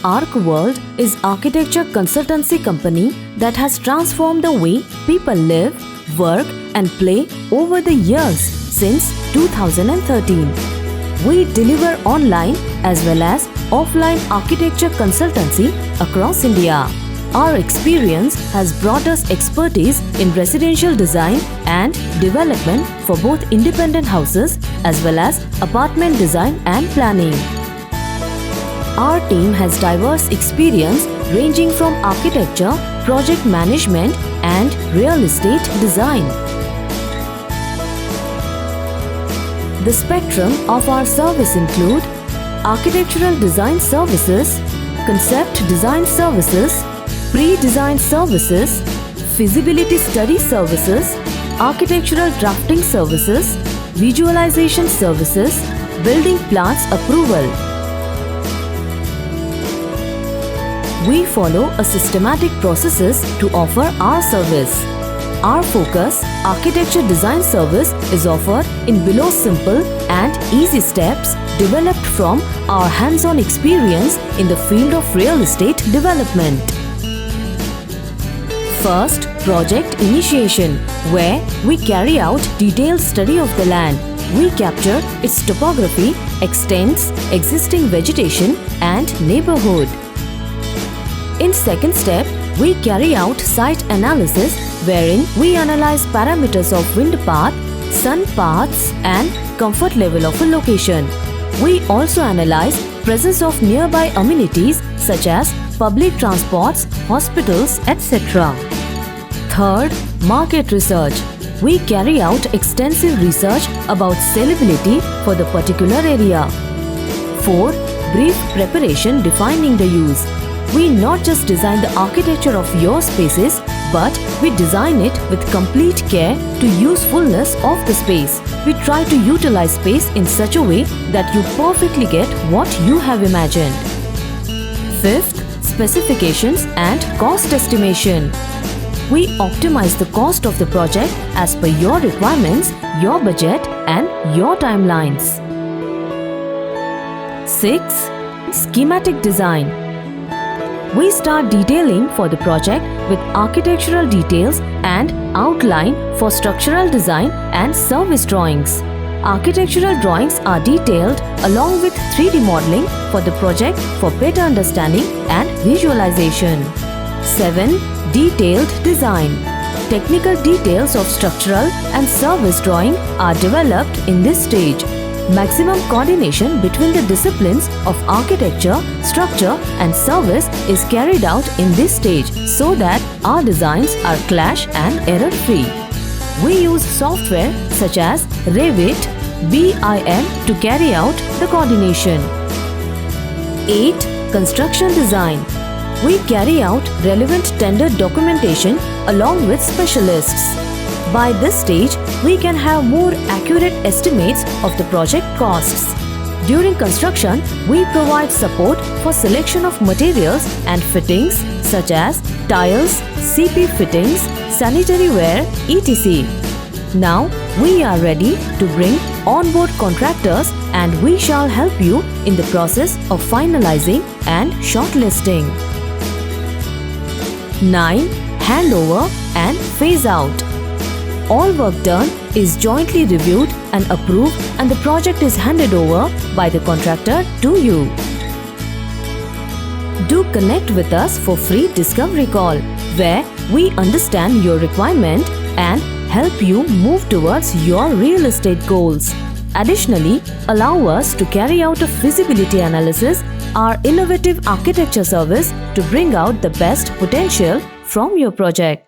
ArcWorld is architecture consultancy company that has transformed the way people live, work and play over the years since 2013. We deliver online as well as offline architecture consultancy across India. Our experience has brought us expertise in residential design and development for both independent houses as well as apartment design and planning. Our team has diverse experience ranging from architecture, project management and real estate design. The spectrum of our service include architectural design services, concept design services, pre-design services, feasibility study services, architectural drafting services, visualization services, building plans approval. We follow a systematic processes to offer our service. Our focus, architecture design service, is offered in below simple and easy steps developed from our hands-on experience in the field of real estate development. First, project initiation, where we carry out detailed study of the land. We capture its topography, extents, existing vegetation and neighborhood. In second step, we carry out site analysis wherein we analyze parameters of wind path, sun paths and comfort level of a location. We also analyze presence of nearby amenities such as public transports, hospitals, etc. Third, market research. We carry out extensive research about sellability for the particular area. Fourth, brief preparation defining the use. We not just design the architecture of your spaces, but we design it with complete care to usefulness of the space. We try to utilize space in such a way that you perfectly get what you have imagined. Fifth, specifications and cost estimation. We optimize the cost of the project as per your requirements, your budget and your timelines. 6. Schematic design. We start detailing for the project with architectural details and outline for structural design and service drawings. Architectural drawings are detailed along with 3D modeling for the project for better understanding and visualization. 7. Detailed design. Technical details of structural and service drawing are developed in this stage. Maximum coordination between the disciplines of architecture, structure and service is carried out in this stage so that our designs are clash and error-free. We use software such as Revit, BIM to carry out the coordination. 8. Construction design. We carry out relevant tender documentation along with specialists. By this stage, we can have more accurate estimates of the project costs. During construction, we provide support for selection of materials and fittings such as tiles, CP fittings, sanitary ware, etc. Now, we are ready to bring on-board contractors and we shall help you in the process of finalizing and shortlisting. 9. Handover and phase out. All work done is jointly reviewed and approved and the project is handed over by the contractor to you. Do connect with us for free discovery call where we understand your requirement and help you move towards your real estate goals. Additionally, allow us to carry out a feasibility analysis, our innovative architecture service to bring out the best potential from your project.